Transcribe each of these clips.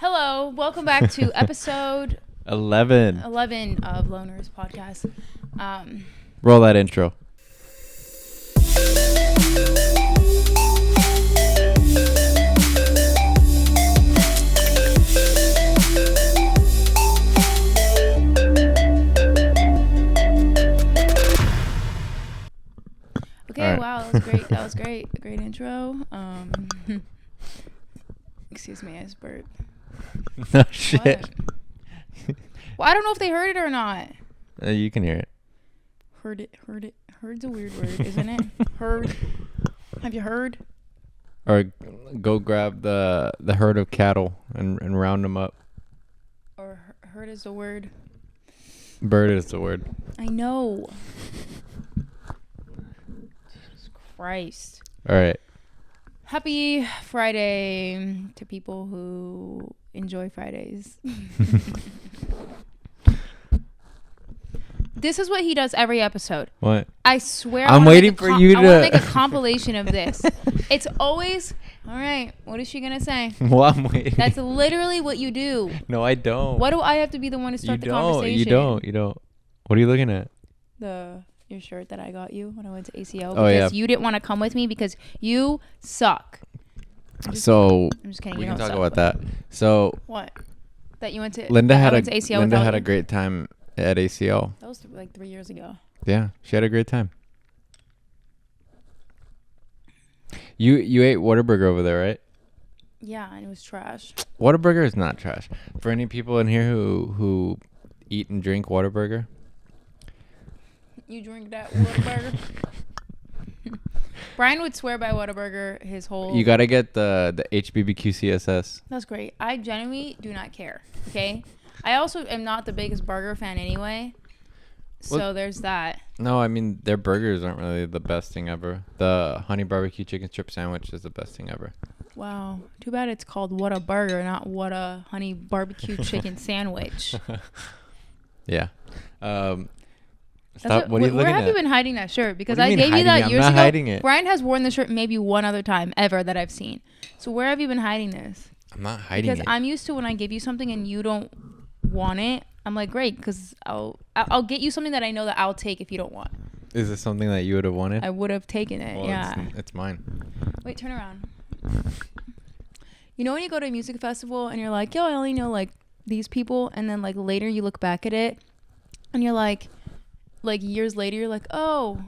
Hello, welcome back to episode 11. 11 of Loners Podcast. Roll that intro. Okay, All right. wow, that was great. That was great. A great intro. Excuse me, I just burped. No shit. What? Well, I don't know if they heard it or not. You can hear it. Heard it. Heard's a weird word, isn't it? Heard. Have you heard? Or go grab the herd of cattle and round them up. Or heard is a word. Bird is the word. I know. Jesus Christ. All right. Happy Friday to people who enjoy Fridays. This is what he does every episode. What? I swear. I'm waiting for you I want to to make a compilation of this. It's always, all right, what is she going to say? Well, I'm waiting. That's literally what you do. No, I don't. Why do I have to be the one to start the conversation? You don't. What are you looking at? Your shirt that I got you when I went to ACL. Oh, yeah. Because you didn't want to come with me because you suck. So I'm just kidding. we you can don't talk suck, about but- that. So What? That you went to Linda that I had went to ACL Linda without had you? a great time at ACL. That was like 3 years ago. Yeah, she had a great time. You ate Whataburger over there, right? Yeah, and it was trash. Whataburger is not trash. For any people in here who eat and drink Whataburger, You drink that Whataburger? Brian would swear by Whataburger his whole... you gotta get the HBBQ CSS. That's great. I genuinely do not care, okay? I also am not the biggest burger fan anyway. So Well- there's that. No, I mean their burgers aren't really the best thing ever. The honey barbecue chicken strip sandwich is the best thing ever. Wow. Too bad it's called Whataburger, not What a Honey Barbecue Chicken Sandwich. Yeah. That's Stop. What are you where looking have at? you been hiding that shirt? Because What do I you mean gave you hiding that it? I'm years not ago. hiding it. Brian has worn the shirt maybe one other time ever that I've seen. So where have you been hiding this? I'm not hiding Because it. I'm used to when I give you something and you don't want it, I'm like, great, because I'll get you something that I know that I'll take if you don't want. Is this something that you would have wanted? I would have taken it. Well, yeah. It's mine. Wait, turn around. You know when you go to a music festival and you're like, yo, I only know like these people, and then like later you look back at it and you're like years later you're like, oh,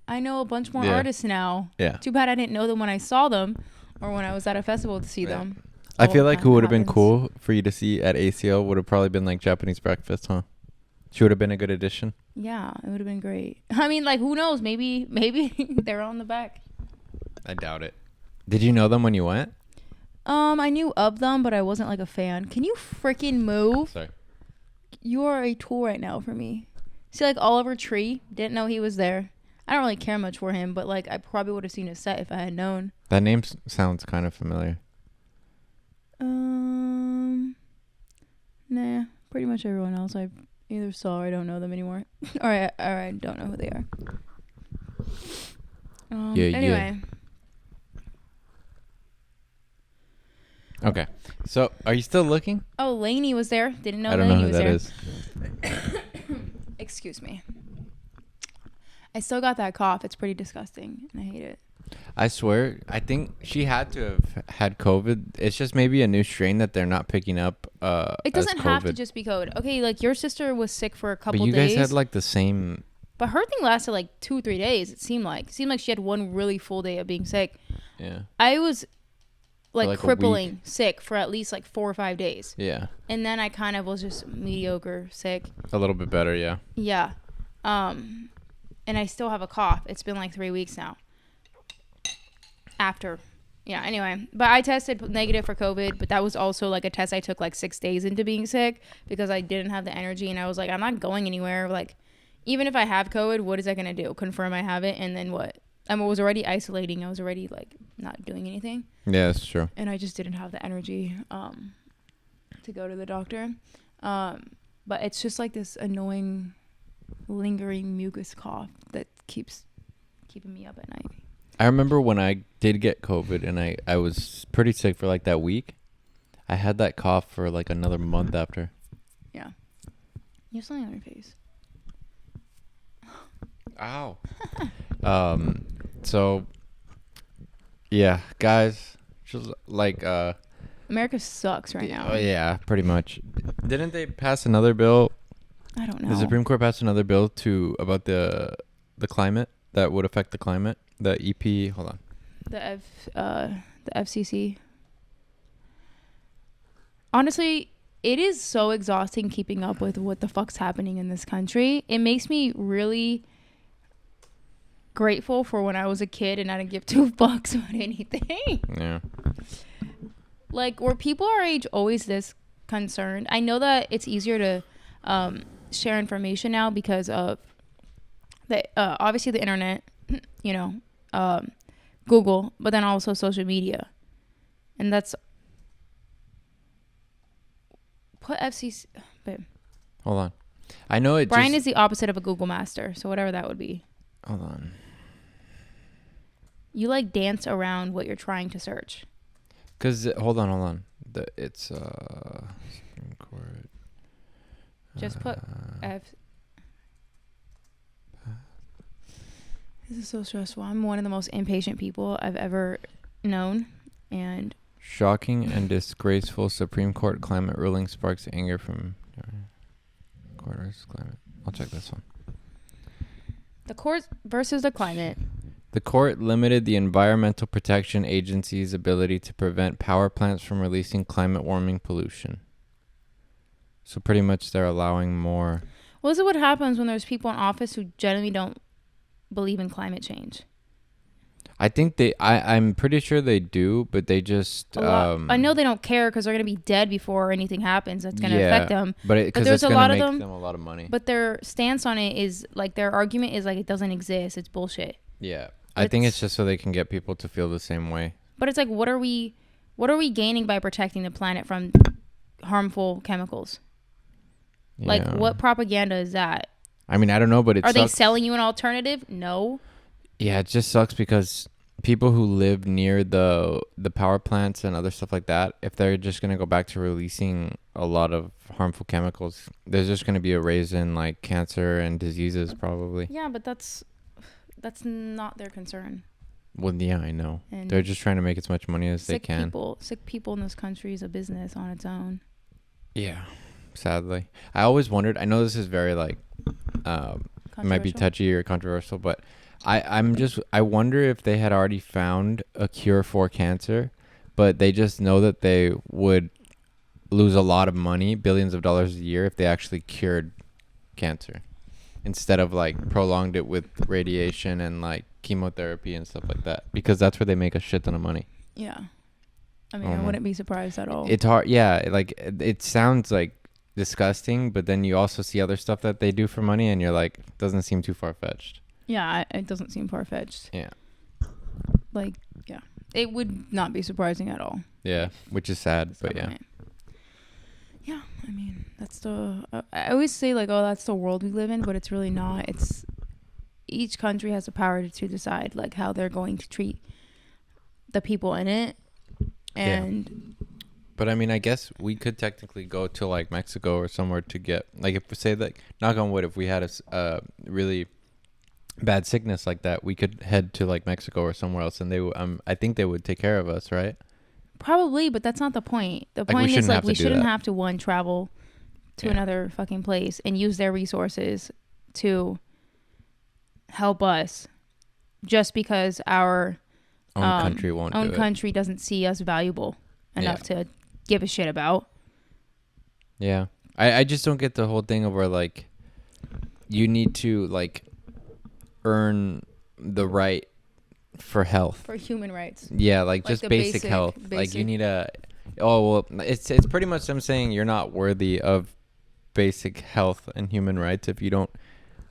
I know a bunch more Yeah. artists now. Yeah. Too bad I didn't know them when I saw them or when I was at a festival to see Yeah. them. I All feel the like time who it would have been happens. cool for you to see at ACL would have probably been like Japanese Breakfast, huh? She would have been a good addition. Yeah, it would have been great. I mean, like, who knows? Maybe they're on the back. I doubt it. Did you know them when you went? I knew of them, but I wasn't like a fan. Can you freaking move? Sorry. You are a tool right now for me. See, like Oliver Tree, didn't know he was there. I don't really care much for him, but like I probably would have seen his set if I had known. That name sounds kind of familiar. Nah, pretty much everyone else I either saw or I don't know them anymore, or I don't know who they are. Yeah. Anyway, Okay. So, are you still looking? oh, Lainey was there. Didn't know I don't know Lainey who was that there. is. Excuse me. I still got that cough. It's pretty disgusting, and I hate it. I swear, I think she had to have had COVID. It's just maybe a new strain that they're not picking up. It doesn't have to just be COVID. Okay, like your sister was sick for a couple But you days. guys had like the same. But her thing lasted like 2-3 days. It seemed like she had one really full day of being sick. Yeah. I was like like a crippling sick for at least like 4 or 5 days. Yeah. And then I kind of was just mediocre sick. A little bit better, yeah. Yeah. And I still have a cough. It's been like 3 weeks now. Anyway, but I tested negative for COVID, but that was also like a test I took like 6 days into being sick because I didn't have the energy, and I was like, I'm not going anywhere. Like, even if I have COVID, what is that going to do? Confirm I have it, and then what? I was already isolating. I was already like not doing anything. Yeah, that's true. And I just didn't have the energy to go to the doctor. But it's just like this annoying, lingering mucus cough that keeps keeping me up at night. I remember when I did get COVID and I was pretty sick for like that week. I had that cough for like another month after. Yeah. You have something on your face. Ow. So yeah, guys, just like America sucks right now. oh yeah, pretty much. Didn't they pass another bill? I don't know. The Supreme Court passed another bill about the climate that would affect the climate. The EP, hold on. The FCC. Honestly, it is so exhausting keeping up with what the fuck's happening in this country. It makes me really grateful for when I was a kid and I didn't give two fucks about anything. Yeah. Like, were people our age always this concerned? I know that it's easier to share information now because of obviously the internet, you know, Google, but then also social media. And that's... Put FCC... Babe. Hold on. I know it Brian just... is the opposite of a Google master, so whatever that would be. Hold on. You, like, dance around what you're trying to search. Because, hold on. It's Supreme Court. Just put F... This is so stressful. I'm one of the most impatient people I've ever known, and... Shocking and disgraceful Supreme Court climate ruling sparks anger from court versus climate. I'll check this one. The court versus the climate. The court limited the Environmental Protection Agency's ability to prevent power plants from releasing climate warming pollution. So pretty much they're allowing more. Well, this is what happens when there's people in office who generally don't believe in climate change. I think I'm pretty sure they do, but they just... I know they don't care because they're going to be dead before anything happens that's going to affect them. But there's a lot of them a lot of money. But their stance on it is, like, their argument is, like, it doesn't exist. It's bullshit. Yeah. I think it's just so they can get people to feel the same way. But it's like, what are we gaining by protecting the planet from harmful chemicals? Yeah. Like, what propaganda is that? I mean, I don't know, but Are they selling you an alternative? No. Yeah, it just sucks because people who live near the power plants and other stuff like that, if they're just going to go back to releasing a lot of harmful chemicals, there's just going to be a raise in, like, cancer and diseases probably. Yeah, but that's not their concern. Well, yeah, I know. And they're just trying to make as much money as they can. Sick people in this country is a business on its own. Yeah, sadly. I always wondered, I know this is very, like, it might be touchy or controversial, but I wonder if they had already found a cure for cancer, but they just know that they would lose a lot of money, billions of dollars a year, if they actually cured cancer instead of, like, prolonged it with radiation and, like, chemotherapy and stuff like that, because that's where they make a shit ton of money. Yeah. I mean, I wouldn't be surprised at all. It's hard. Yeah. Like, it sounds like disgusting, but then you also see other stuff that they do for money and you're like, doesn't seem too far-fetched. Yeah, it doesn't seem far-fetched. Yeah. Like, yeah. It would not be surprising at all. Yeah, which is sad, but yeah. Yeah, I mean, that's the... I always say, like, oh, that's the world we live in, but it's really not. It's... Each country has the power to decide, like, how they're going to treat the people in it. And... Yeah. But, I mean, I guess we could technically go to, like, Mexico or somewhere to get... Like, if we say, like, knock on wood, if we had a really... bad sickness like that, we could head to, like, Mexico or somewhere else, and they I think they would take care of us, right? Probably, but that's not the point. The point is, like, we shouldn't have to travel to another fucking place and use their resources to help us just because our own country won't own country doesn't see us valuable enough to give a shit about. Yeah. I just don't get the whole thing of where, like, you need to, like, earn the right for health, for human rights. Yeah, like just basic health. Like, you need it's pretty much them saying you're not worthy of basic health and human rights if you're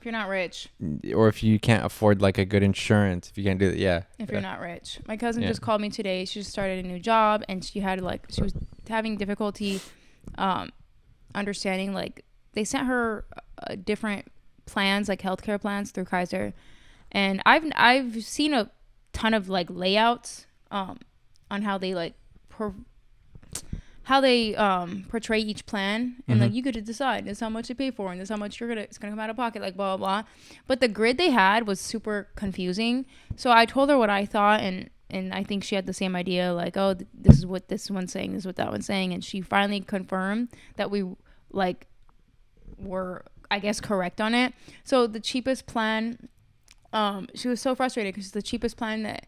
not rich, or if you can't afford, like, a good insurance, if you can't do that. If you're not rich. My cousin just called me today. She just started a new job and she was having difficulty understanding, like, they sent her different plans, like healthcare plans through Kaiser, and I've seen a ton of, like, layouts on how they, like, portray each plan, and like you get to decide this is how much you pay for and this is how much it's gonna come out of pocket, like blah blah blah. But the grid they had was super confusing, so I told her what I thought, and I think she had the same idea, like, oh, this is what this one's saying, this is what that one's saying, and she finally confirmed that we like were, I guess, correct on it. So the cheapest plan, she was so frustrated because the cheapest plan that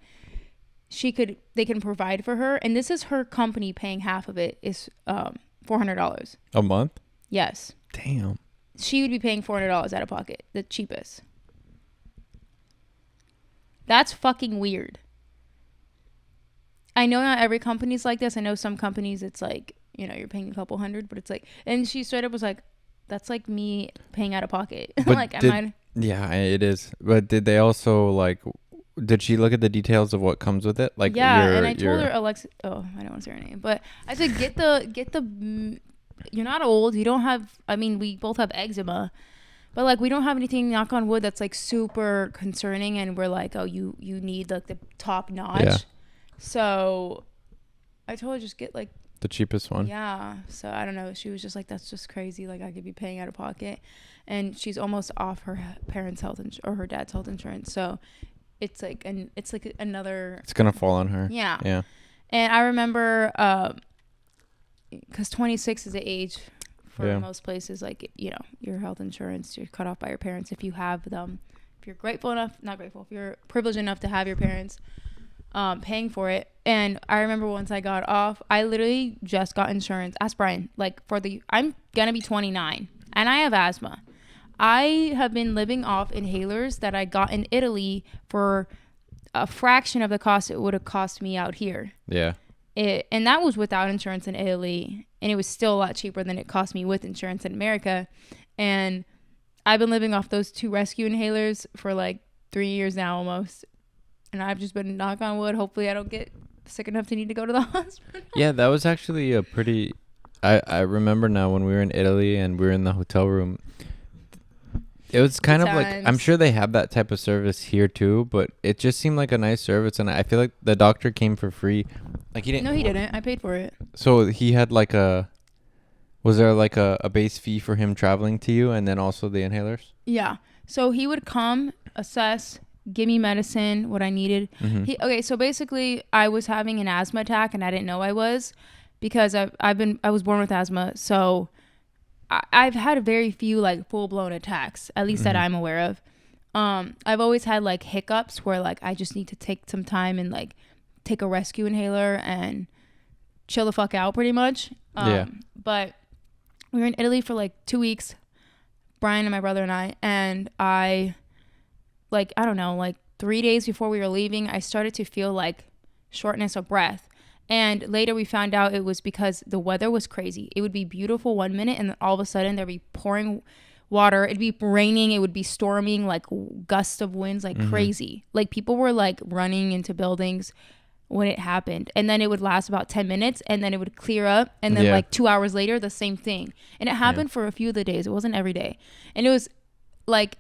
they can provide for her, and this is her company paying half of it, is $400 a month. Yes. Damn. She would be paying $400 out of pocket, the cheapest. That's fucking weird. I know not every company's like this. I know some companies it's like, you know, you're paying a couple hundred, but it's like, and she straight up was like, that's like me paying out of pocket. Like, yeah, it is. But did they also like, did she look at the details of what comes with it? Like, yeah, and I told her, Alexa, oh, I don't want to say her name, but I said, get the, you're not old. You don't have, I mean, we both have eczema, but like, we don't have anything, knock on wood, that's like super concerning. And we're like, oh, you need like the top notch. Yeah. So I told her just get like the cheapest one. Yeah. So I don't know. She was just like, that's just crazy. Like, I could be paying out of pocket, and she's almost off her parents' health or her dad's health insurance. So it's like another. It's gonna fall on her. Yeah. Yeah. And I remember, because 26 is the age for most places. Like, you know, your health insurance, you're cut off by your parents if you have them. If you're if you're privileged enough to have your parents paying for it. And I remember once I got off, I literally just got insurance. Ask Brian, like, I'm gonna be 29 and I have asthma. I have been living off inhalers that I got in Italy for a fraction of the cost it would have cost me out here. Yeah. And that was without insurance in Italy, and it was still a lot cheaper than it cost me with insurance in America. And I've been living off those 2 rescue inhalers for like 3 years now almost. And I've just been, knock on wood, hopefully I don't get sick enough to need to go to the hospital. Yeah, that was actually a pretty... I remember now when we were in Italy and we were in the hotel room. It was kind of like... I'm sure they have that type of service here too, but it just seemed like a nice service. And I feel like the doctor came for free. Like, he didn't... No, he didn't. I paid for it. So he had like a... Was there like a base fee for him traveling to you and then also the inhalers? Yeah. So he would come, assess, give me medicine, what I needed. Mm-hmm. So basically I was having an asthma attack and I didn't know I was, because I was born with asthma. So I've had very few like full blown attacks, at least that I'm aware of. I've always had like hiccups where like I just need to take some time and like take a rescue inhaler and chill the fuck out pretty much. But we were in Italy for like 2 weeks, Brian and my brother and I don't know, like 3 days before we were leaving, I started to feel like shortness of breath. And later we found out it was because the weather was crazy. It would be beautiful one minute and then all of a sudden there'd be pouring water. It'd be raining. It would be storming, like gusts of winds, like crazy. Like people were like running into buildings when it happened. And then it would last about 10 minutes and then it would clear up. And then like 2 hours later, the same thing. And it happened for a few of the days. It wasn't every day. And it was like,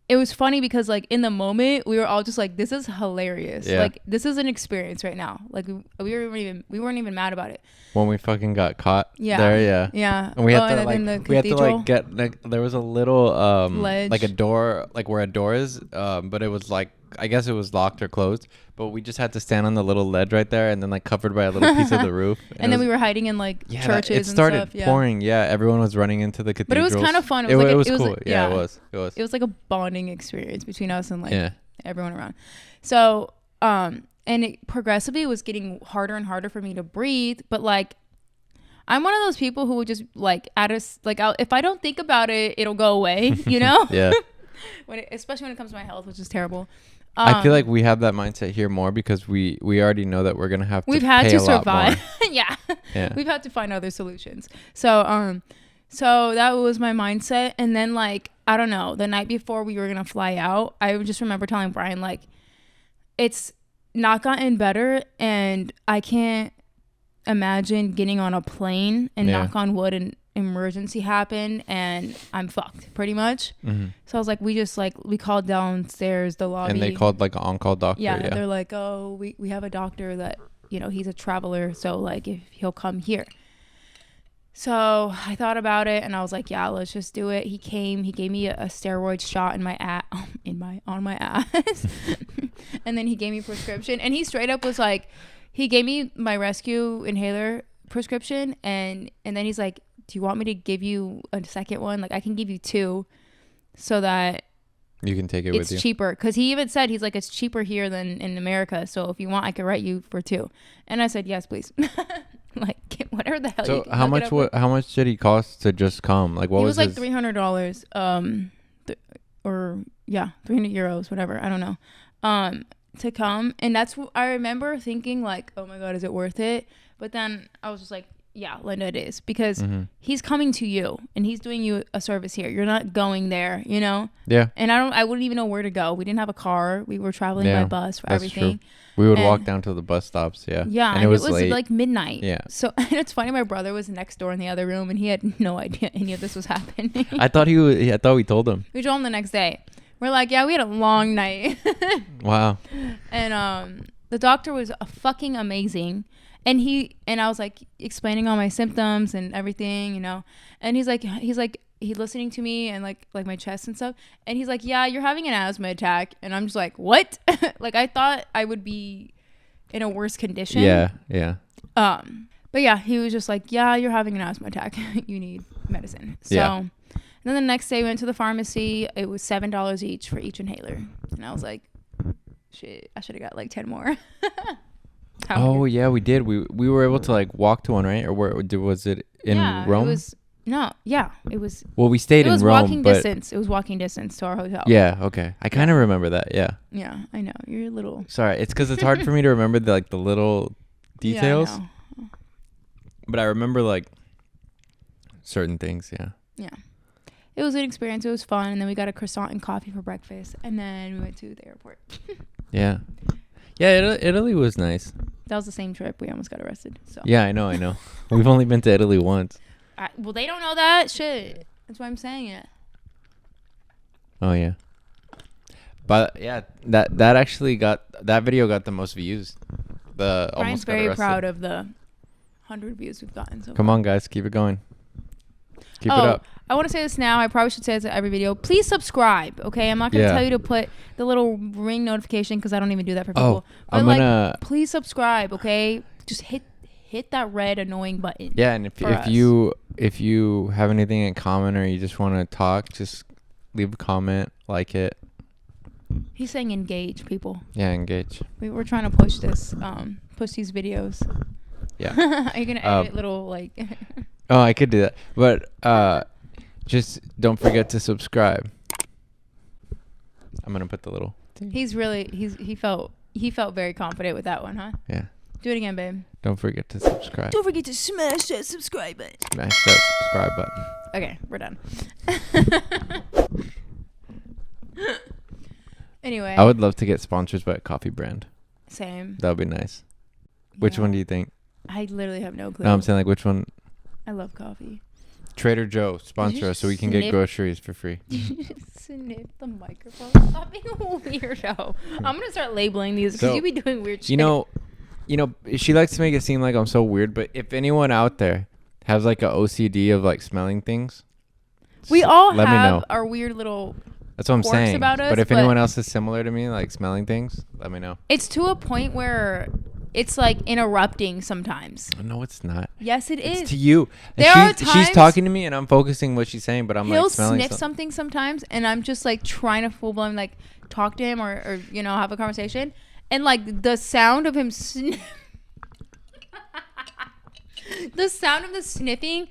it was funny because like in the moment we were all just like, this is hilarious. Like this is an experience right now. Like we weren't even mad about it. When we fucking got caught there. Yeah. And we had to like get like, there was a little ledge, like a door, like where a door is, but it was like, I guess it was locked or closed, but we just had to stand on the little ledge right there and then like covered by a little piece of the roof. And then we were hiding in like churches and stuff. It started pouring. Yeah. Everyone was running into the cathedrals. But it was kind of fun. It was cool. Yeah, it was. It was like a bonding experience between us and like everyone around. So, and it progressively was getting harder and harder for me to breathe. But like, I'm one of those people who would just like if I don't think about it, it'll go away, you know? Yeah. Especially when it comes to my health, which is terrible. I feel like we have that mindset here more because we already know that we're gonna have to. We've had to survive. Yeah. We've had to find other solutions. So that was my mindset. And then like, I don't know, the night before we were gonna fly out, I just remember telling Brian like, it's not gotten better, and I can't imagine getting on a plane and knock on wood and emergency happened and I'm fucked pretty much. So I was like, we called downstairs the lobby and they called like an on-call doctor. They're like, oh, we have a doctor that you know, he's a traveler, so like if he'll come here. So I thought about it and I was like, yeah, let's just do it. He came, he gave me a steroid shot in my on my ass. And then he gave me a prescription, and he straight up was like, he gave me my rescue inhaler prescription, and then he's like, do you want me to give you a second one? Like I can give you 2 so that you can take it with you. It's cheaper, because he even said, he's like, it's cheaper here than in America, so if you want, I could write you for 2. And I said, yes, please. Like whatever the hell. So how much did he cost to just come? Like what was like $300 or yeah, 300 euros, whatever, I don't know, to come. And that's what I remember thinking, like, oh my god, is it worth it? But then I was just like, yeah, Linda, it is, because he's coming to you and he's doing you a service here. You're not going there, you know? Yeah. And I wouldn't even know where to go. We didn't have a car. We were traveling by bus for everything. True. We would walk down to the bus stops. Yeah. Yeah. And it was late. Like midnight. Yeah. So and it's funny. My brother was next door in the other room, and he had no idea any of this was happening. I thought we told him. We told him the next day. We're like, yeah, we had a long night. Wow. And the doctor was fucking amazing. And I was like explaining all my symptoms and everything, you know. And he's listening to me and like my chest and stuff. And he's like, yeah, you're having an asthma attack. And I'm just like, what? Like I thought I would be in a worse condition. Yeah, yeah. But yeah, he was just like, yeah, you're having an asthma attack. You need medicine. So and then the next day we went to the pharmacy. It was $7 each for each inhaler. And I was like, shit, I should have got like 10 more. Oh yeah, we did. We were able to like walk to one, right? Or where was it in Rome? It was. Well, we stayed in Rome, walking distance. It was walking distance to our hotel. Yeah. Okay. I kind of remember that. Yeah. Yeah, I know. You're a little. Sorry, it's because it's hard for me to remember the little details. Yeah, I know. But I remember like certain things. Yeah. Yeah. It was an experience. It was fun, and then we got a croissant and coffee for breakfast, and then we went to the airport. Yeah. Yeah, Italy was nice. That was the same trip. We almost got arrested. So. Yeah, I know. We've only been to Italy once. Well, they don't know that shit. That's why I'm saying it. Oh yeah. But yeah, that video got the most views. Brian's very proud of the 100 views we've gotten. So come on, guys, keep it going. Keep it up. I want to say this now. I probably should say this at every video. Please subscribe, okay? I'm not going to tell you to put the little ring notification, because I don't even do that for people. But please subscribe, okay? Just hit that red annoying button. Yeah, and if you have anything in common or you just want to talk, just leave a comment, like it. He's saying engage, people. Yeah, engage. We're trying to push these videos. Yeah. Are you going to edit little like... Oh, I could do that. But just don't forget to subscribe. I'm going to put the little thing. He felt very confident with that one, huh? Yeah. Do it again, babe. Don't forget to subscribe. Don't forget to smash that subscribe button. Smash that subscribe button. Okay, we're done. Anyway. I would love to get sponsors by a coffee brand. Same. That would be nice. Which one do you think? I literally have no clue. No, I'm saying like which one? I love coffee. Trader Joe, sponsor us so we can get groceries for free. Sniff the microphone. Stop being a weirdo. I'm going to start labeling these because you be doing weird shit. You know, she likes to make it seem like I'm so weird, but if anyone out there has like a OCD of like smelling things, we all let me know. Our weird little that's what I'm saying. About us, but if anyone else is similar to me, like smelling things, let me know. It's to a point where it's like interrupting sometimes. No, it's not. Yes, it is. It's to you. She's talking to me and I'm focusing what she's saying, but I'm like smelling he'll sniff something sometimes and I'm just like trying to full blown like talk to him or you know, have a conversation. And like the sound of him the sound of the sniffing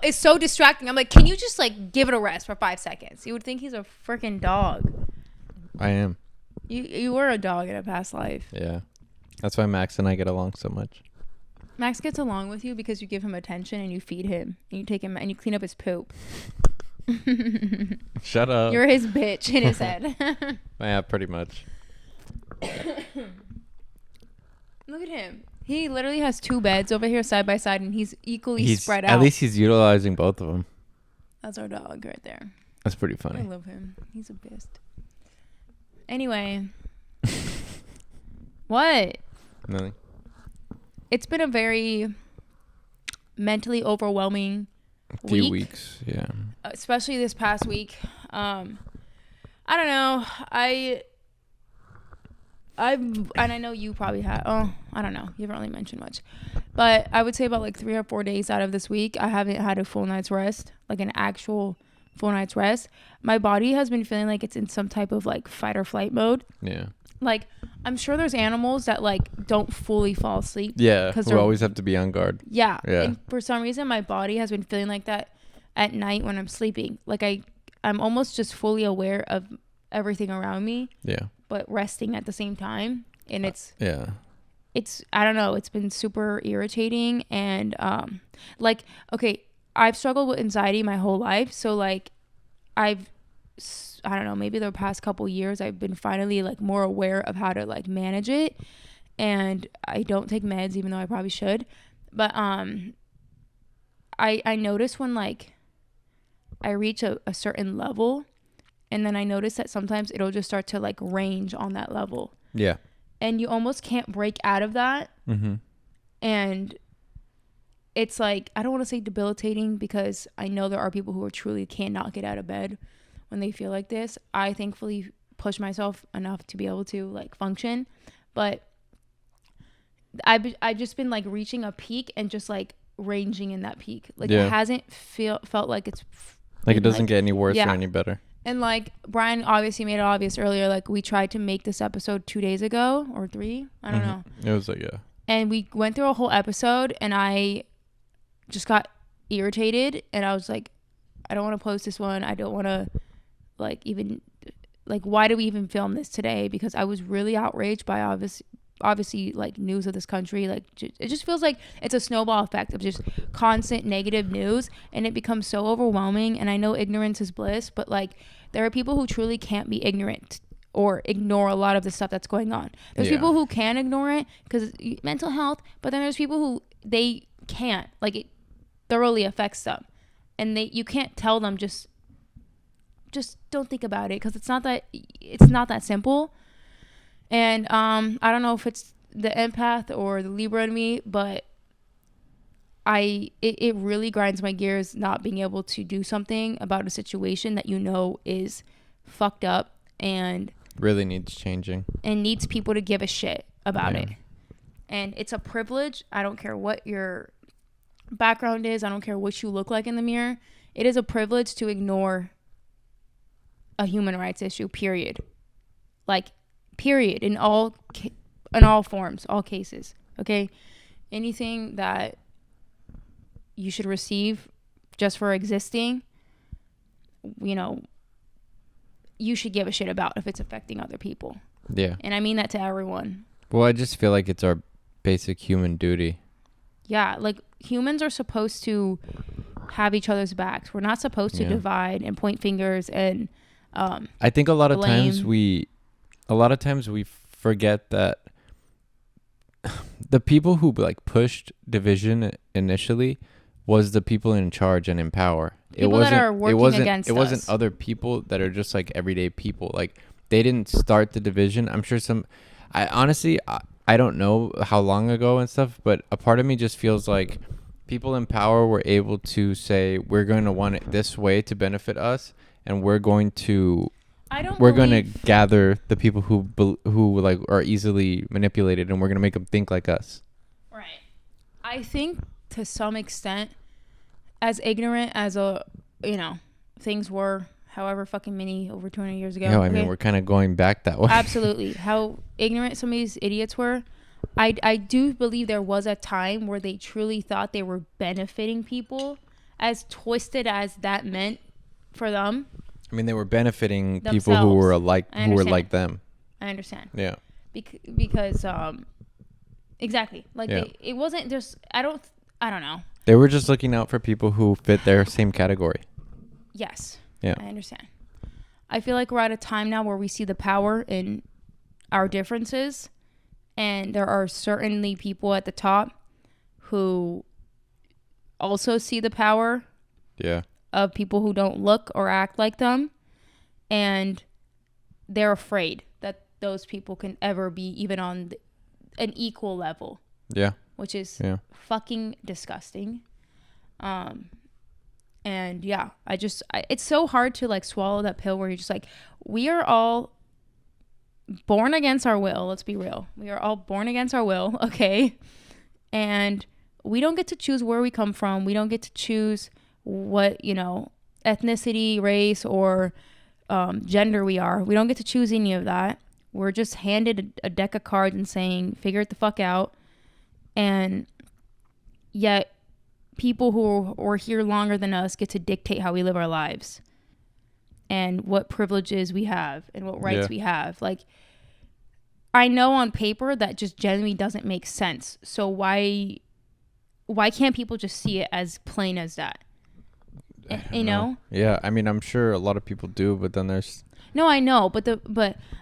is so distracting. I'm like, can you just like give it a rest for 5 seconds? You would think he's a freaking dog. I am. You were a dog in a past life. Yeah. That's why Max and I get along so much. Max gets along with you because you give him attention and you feed him and you take him and you clean up his poop. Shut up. You're his bitch in his head. Yeah, pretty much. Look at him. He literally has 2 beds over here side by side and he's equally spread out. At least he's utilizing both of them. That's our dog right there. That's pretty funny. I love him. He's a beast. Anyway. What? Nothing. it's been a very mentally overwhelming few weeks. Yeah. Especially this past week. I don't know. and I know you probably have. Oh, I don't know. You haven't really mentioned much, but I would say about like 3 or 4 days out of this week, I haven't had a full night's rest, like an actual full night's rest. My body has been feeling like it's in some type of like fight or flight mode. Yeah. Like, I'm sure there's animals that like don't fully fall asleep. Yeah. Because we always have to be on guard. Yeah. Yeah. And for some reason, my body has been feeling like that at night when I'm sleeping. Like I'm almost just fully aware of everything around me. Yeah. But resting at the same time. And it's I don't know, it's been super irritating. And like, okay, I've struggled with anxiety my whole life. So like I don't know, maybe the past couple years I've been finally like more aware of how to like manage it. And I don't take meds, even though I probably should. But I notice when like I reach a certain level, and then I notice that sometimes it'll just start to like range on that level. Yeah. And you almost can't break out of that. Mm-hmm. And it's like, I don't want to say debilitating, because I know there are people who are truly cannot get out of bed when they feel like this. I thankfully push myself enough to be able to like function. But I've just been like reaching a peak and just like ranging in that peak. Like it hasn't felt like it's like it doesn't get any worse or any better. And like Brian obviously made it obvious earlier, like we tried to make this episode 2 days ago or 3. I don't know. It was like, And we went through a whole episode and I just got irritated and I was like, I don't want to post this one. I don't want to like even like, why do we even film this today? Because I was really outraged by obviously like news of this country. Like it just feels like it's a snowball effect of just constant negative news, and it becomes so overwhelming. And I know ignorance is bliss, but like there are people who truly can't be ignorant or ignore a lot of the stuff that's going on. There's people who can ignore it because mental health, but then there's people who they can't, like it thoroughly affects them, and you can't tell them just don't think about it, because it's not that simple. And I don't know if it's the empath or the Libra in me, but it really grinds my gears not being able to do something about a situation that you know is fucked up and really needs changing and needs people to give a shit about it. And it's a privilege. I don't care what your background is. I don't care what you look like in the mirror. It is a privilege to ignore a human rights issue, period. Like, period, in all forms, all cases. Okay, anything that you should receive just for existing, you know, you should give a shit about if it's affecting other people. Yeah. And I mean that to everyone. Well, I just feel like it's our basic human duty. Yeah, like humans are supposed to have each other's backs. We're not supposed to divide and point fingers and I think a lot of times we forget that the people who like pushed division initially was the people in charge and in power. It wasn't other people that are just like everyday people. Like they didn't start the division. I'm sure I don't know how long ago and stuff, but a part of me just feels like people in power were able to say, we're going to want it this way to benefit us, and we're going to gather the people who like are easily manipulated, and we're going to make them think like us. Right. I think to some extent, as ignorant as things were, however fucking many over 200 years ago. Yeah, I mean, we're kind of going back that way. Absolutely. How ignorant some of these idiots were. I do believe there was a time where they truly thought they were benefiting people, as twisted as that meant for them. I mean, they were benefiting themselves. People who were like them. I understand. Yeah. Because exactly. Like it wasn't just I don't know. They were just looking out for people who fit their same category. Yes. Yeah. I understand. I feel like we're at a time now where we see the power in our differences, and there are certainly people at the top who also see the power of people who don't look or act like them, and they're afraid that those people can ever be even on an equal level. Yeah. which is fucking disgusting. And yeah, it's so hard to like swallow that pill where you're just like, we are all born against our will. Let's be real. We are all born against our will. Okay. And we don't get to choose where we come from. We don't get to choose what, ethnicity, race, or gender we are. We don't get to choose any of that. We're just handed a deck of cards and saying, figure it the fuck out. And yet people who are here longer than us get to dictate how we live our lives and what privileges we have and what rights we have. Like, I know on paper that just genuinely doesn't make sense. So why can't people just see it as plain as that? You know? Yeah, I mean, I'm sure a lot of people do, but then there's... No, I know, but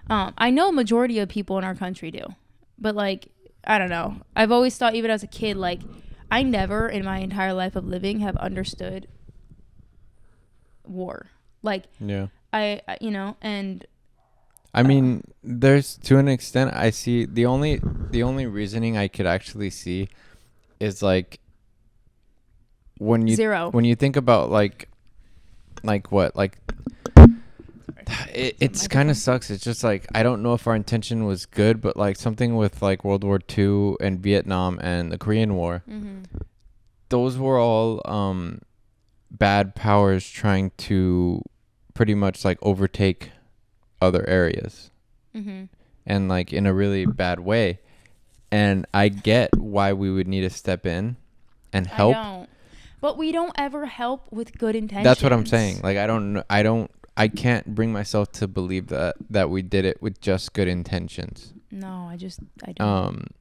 I know a majority of people in our country do. But, like, I don't know. I've always thought, even as a kid, like, I never in my entire life of living have understood war. Like, I and... I mean, there's, to an extent, I see the only reasoning I could actually see is like when you think about like what, like it's kind of sucks. It's just like, I don't know if our intention was good, but like something with like World War II and Vietnam and the Korean War, those were all bad powers trying to pretty much like overtake other areas, and like in a really bad way. And I get why we would need to step in and help, but we don't ever help with good intentions. That's what I'm saying. Like, I can't bring myself to believe that we did it with just good intentions. No, I don't.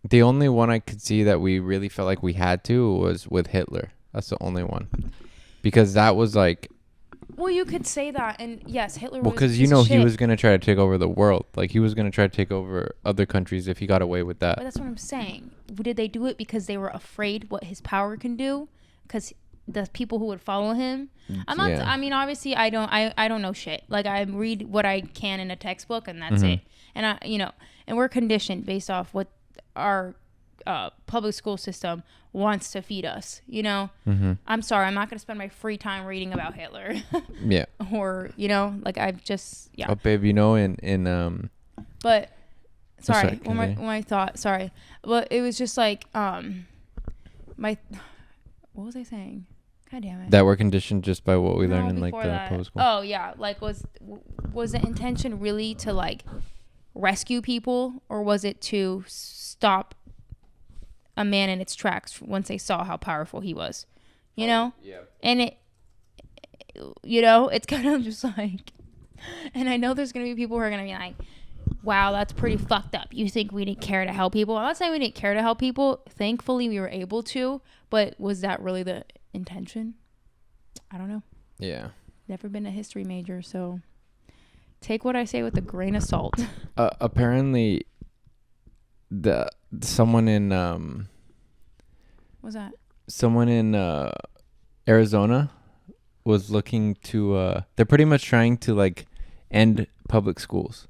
The only one I could see that we really felt like we had to was with Hitler. That's the only one, because that was like... Well, you could say that, and yes, Hitler was... Well, because, he was going to try to take over the world. Like, he was going to try to take over other countries if he got away with that. But that's what I'm saying. Did they do it because they were afraid what his power can do? Because the people who would follow him... I'm not... I mean, obviously, I don't know shit. Like, I read what I can in a textbook, and that's it. And, and we're conditioned based off what our public school system wants to feed us, I'm sorry, I'm not going to spend my free time reading about Hitler. Or, like, I've just, Oh, babe, in but sorry, my thought, sorry. Well, it was just like, what was I saying? God damn it. That we're conditioned just by what we learned in like the public school. Oh yeah. Like, was the intention really to like rescue people, or was it to stop a man in its tracks once they saw how powerful he was, and it's kind of just like, and I know there's gonna be people who are gonna be like, wow, that's pretty fucked up. You think we didn't care to help people? I'm not saying we didn't care to help people. Thankfully we were able to, but was that really the intention? I don't know. Never been a history major, so take what I say with a grain of salt. Apparently someone in what's that? Someone in Arizona was looking to they're pretty much trying to like end public schools.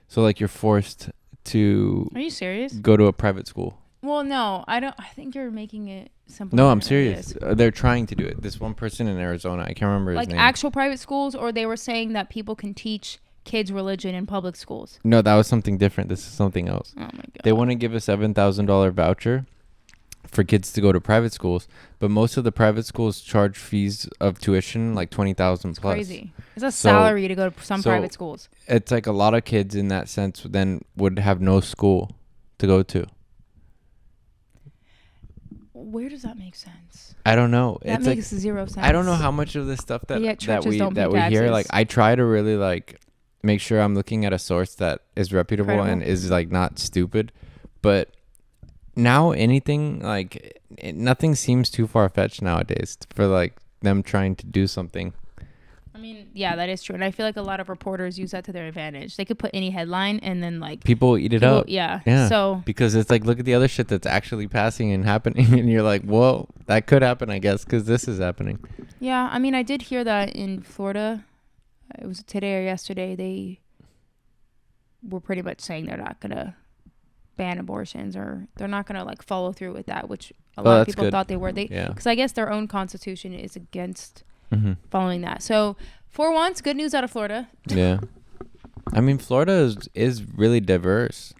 So like, you're forced to... Are you serious? Go to a private school. Well, no, I don't. I think you're making it simple. No, I'm serious. They're trying to do it. This one person in Arizona, I can't remember his name. Like actual private schools, or they were saying that people can teach kids religion in public schools? No, that was something different. This is something else. Oh my god. They want to give a $7,000 voucher for kids to go to private schools, but most of the private schools charge fees of tuition like $20,000 plus. Crazy. It's a salary to go to some private schools. It's like a lot of kids in that sense then would have no school to go to. Where does that make sense? I don't know. That makes zero sense. I don't know how much of this stuff that we hear. Like, I try to really like make sure I'm looking at a source that is reputable and is like not stupid, but now anything like nothing seems too far-fetched nowadays for like them trying to do something. I mean, yeah, that is true. And I feel like a lot of reporters use that to their advantage. They could put any headline and then like people eat it up. Yeah. So because it's like, look at the other shit that's actually passing and happening, and you're like, well, that could happen, I guess, because this is happening. Yeah, I mean, I did hear that in Florida. It was today or yesterday. They were pretty much saying they're not gonna ban abortions, or they're not gonna like follow through with that, which a lot of people thought they were. Because I guess their own constitution is against following that. So for once, good news out of Florida. Yeah, I mean Florida is really diverse.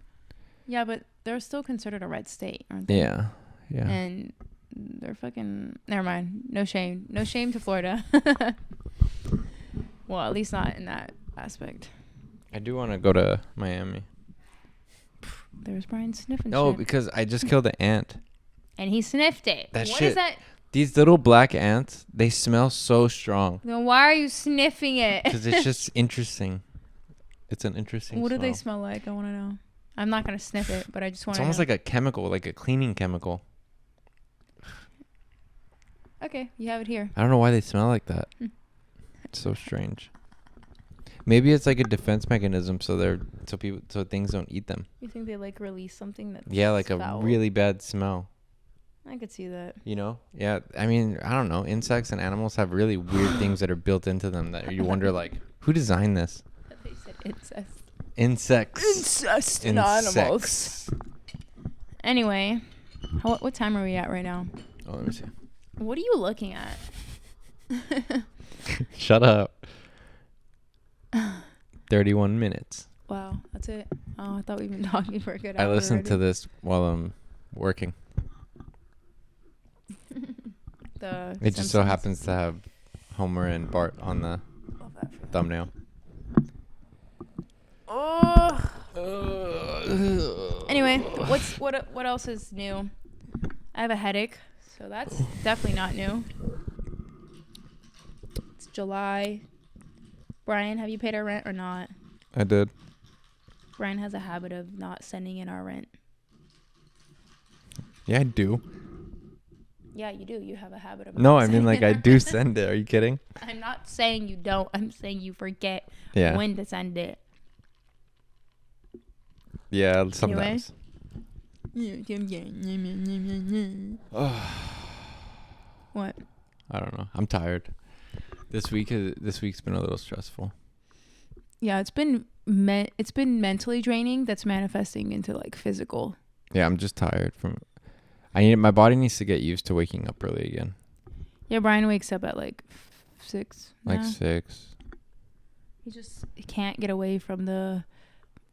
Yeah, but they're still considered a red state, aren't they? Yeah. And they're fucking. Never mind. No shame to Florida. Well, at least not in that aspect. I do want to go to Miami. There's Brian sniffing No, shit. because I just killed an ant. And he sniffed it. What shit. Is that? These little black ants, they smell so strong. Then why are you sniffing it? Because it's just interesting. It's an interesting What smell. do they smell like? I want to know. I'm not going to sniff it, but I just want to know. It's almost like a chemical, like a cleaning chemical. Okay, you have it here. I don't know why they smell like that. It's so strange. Maybe it's like a defense mechanism so things don't eat them. You think they like release something that's like foul? A really bad smell. I could see that. You know? Yeah. I mean, I don't know. Insects and animals have really weird things that are built into them that you wonder like, who designed this? They said incest. Incest in animals. Anyway, what time are we at right now? Oh, let me see. What are you looking at? Shut up. 31 minutes. Wow, that's it. Oh, I thought we've been talking for a good hour. I listened to already. this while I'm working. It just so happens to have Homer and Bart on the thumbnail. Oh. Anyway, what else is new? I have a headache, so that's definitely not new. It's July. Brian, have you paid our rent or not? I did. Brian has a habit of not sending in our rent. Yeah, I do. Yeah, you do. You have a habit of. No, I mean like I do send it. Are you kidding? I'm not saying you don't. I'm saying you forget when to send it. Yeah, sometimes. What? I don't know. I'm tired. This week's been a little stressful. Yeah, it's been mentally draining. That's manifesting into like physical. Yeah, I'm just tired from. My body needs to get used to waking up early again. Yeah, Brian wakes up at like 6. Like 6. He can't get away from the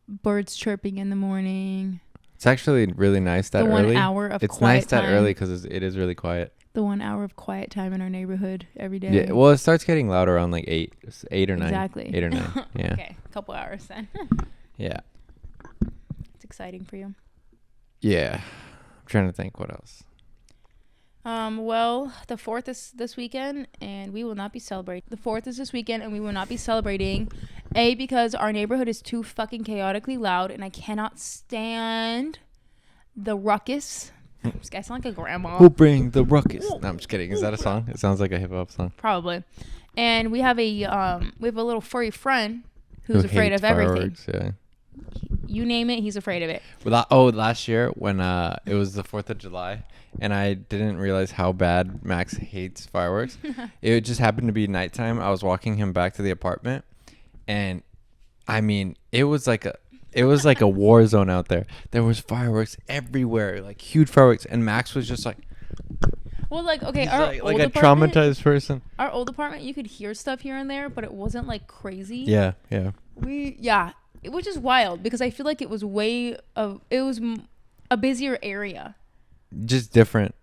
birds chirping in the morning. It's actually really nice that early. 1 hour of it's quiet nice that time. early because it is really quiet. The 1 hour of quiet time in our neighborhood every day. Yeah, well, it starts getting louder around like 8 or 9. Exactly. 8 or 9. Yeah. Okay, a couple hours then. Yeah. It's exciting for you. Yeah. I'm trying to think what else. Well, the 4th is this weekend, and we will not be celebrating. The 4th is this weekend, and we will not be celebrating. Because our neighborhood is too fucking chaotically loud, and I cannot stand the ruckus. This guy sounds like a grandma. Who bring the ruckus? No, I'm just kidding. Is that a song? It sounds like a hip hop song. Probably. And we have a little furry friend who's afraid of everything. Yeah. You name it, he's afraid of it. Last year when it was the 4th of July and I didn't realize how bad Max hates fireworks. It just happened to be nighttime. I was walking him back to the apartment and I mean, it was like a war zone out there. There was fireworks everywhere, like huge fireworks, and Max was just like, well, like, okay, he's our like old a apartment, traumatized person. Our old apartment, you could hear stuff here and there, but it wasn't like crazy. Yeah. Which is wild because I feel like it was a busier area. Just different,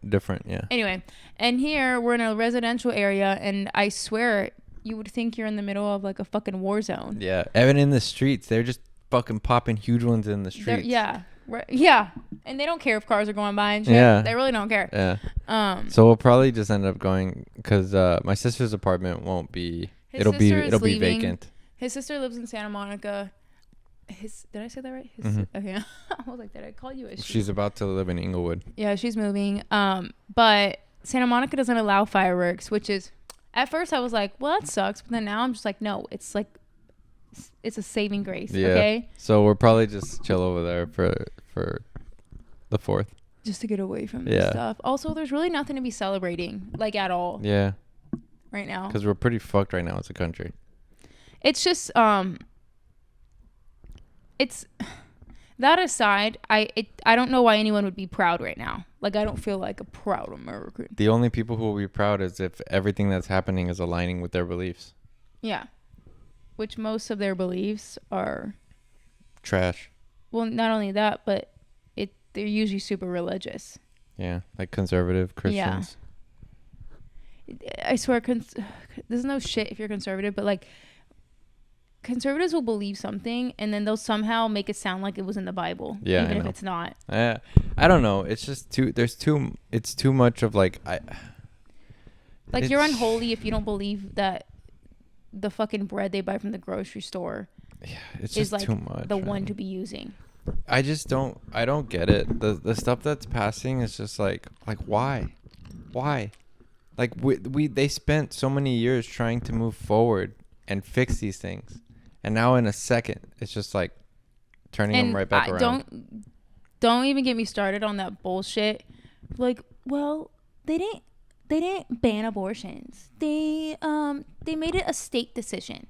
yeah. Anyway, and here we're in a residential area, and I swear you would think you're in the middle of like a fucking war zone. Yeah, even in the streets, they're just fucking popping huge ones in the streets. Yeah, and they don't care if cars are going by and shit. Yeah, they really don't care. Yeah. So we'll probably just end up going because my sister's apartment won't be. It'll be vacant. His sister lives in Santa Monica. Did I say that right? Okay. I was like, did I call you a she? She's about to live in Inglewood. Yeah, she's moving. But Santa Monica doesn't allow fireworks, which is, at first I was like, well, that sucks. But then now I'm just like, no, it's like, it's a saving grace. Yeah. Okay. So we'll probably just chill over there for the 4th. Just to get away from this stuff. Also, there's really nothing to be celebrating, like at all. Yeah. Right now. Because we're pretty fucked right now as a country. It's just, That aside, I don't know why anyone would be proud right now. Like, I don't feel like a proud American. The only people who will be proud is if everything that's happening is aligning with their beliefs. Yeah. Which most of their beliefs are trash. Well, not only that, but they're usually super religious. Yeah, like conservative Christians. Yeah. I swear, there's no shit if you're conservative, but like conservatives will believe something and then they'll somehow make it sound like it was in the Bible, even if it's not. I don't know. It's just it's too much of like you're unholy if you don't believe that the fucking bread they buy from the grocery store it's just like too much, the one to be using. I don't get it. The stuff that's passing is just like why? Like they spent so many years trying to move forward and fix these things. And now in a second, it's just like turning them right back around. Don't even get me started on that bullshit. Like, well, they didn't ban abortions. They made it a state decision.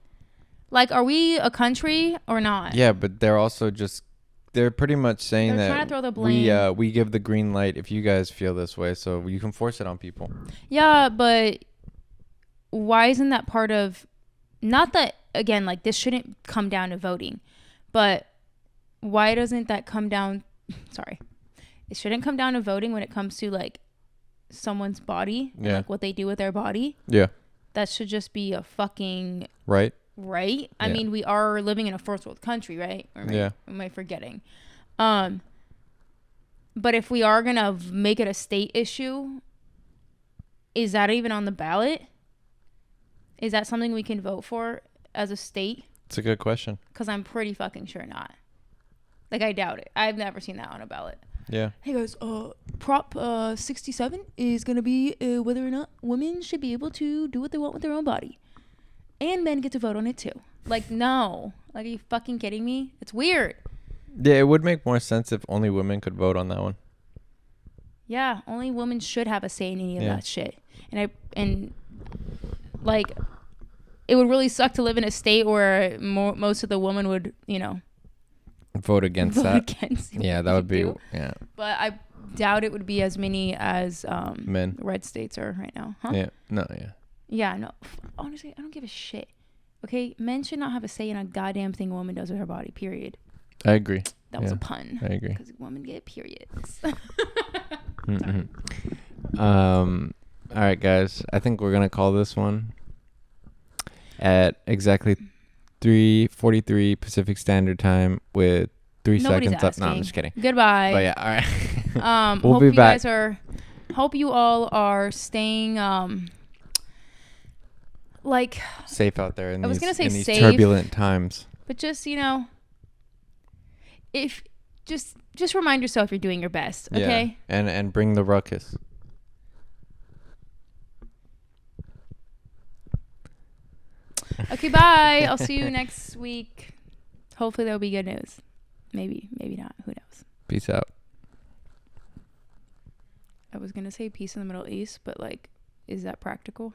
Like, are we a country or not? Yeah, but they're pretty much saying they're that trying to throw the blame. We give the green light if you guys feel this way, so you can force it on people. Yeah, but why isn't that part of, not that, again, like this shouldn't come down to voting, but why doesn't that come down, it shouldn't come down to voting when it comes to like someone's body and like what they do with their body. Yeah. That should just be a fucking right. I mean, we are living in a first world country, right? Or am I forgetting? But if we are going to make it a state issue, is that even on the ballot? Is that something we can vote for as a state? It's a good question. Because I'm pretty fucking sure not. Like, I doubt it. I've never seen that on a ballot. Yeah. Hey guys, Prop 67 is going to be whether or not women should be able to do what they want with their own body. And men get to vote on it too. Like, no. Like, are you fucking kidding me? It's weird. Yeah, it would make more sense if only women could vote on that one. Yeah, only women should have a say in any of that shit. And like, it would really suck to live in a state where most of the women would, vote against that. Yeah, that would be. Yeah. But I doubt it would be as many as men. Red states are right now. Huh? Yeah. No. Yeah. Yeah. No. Honestly, I don't give a shit. Okay, men should not have a say in a goddamn thing a woman does with her body. Period. I agree. That was a pun. I agree. Because women get periods. All right, guys. I think we're gonna call this one at exactly 3:43 Pacific Standard Time with 3 seconds left. No, I'm just kidding. Goodbye. But yeah, all right. We'll be back. Hope you all are staying like safe out there in these safe, turbulent times. But just, if just remind yourself you're doing your best, okay? Yeah. And bring the ruckus. Okay, bye. I'll see you next week. Hopefully there'll be good news. Maybe not. Who knows? Peace out. I was going to say peace in the Middle East, but like, is that practical?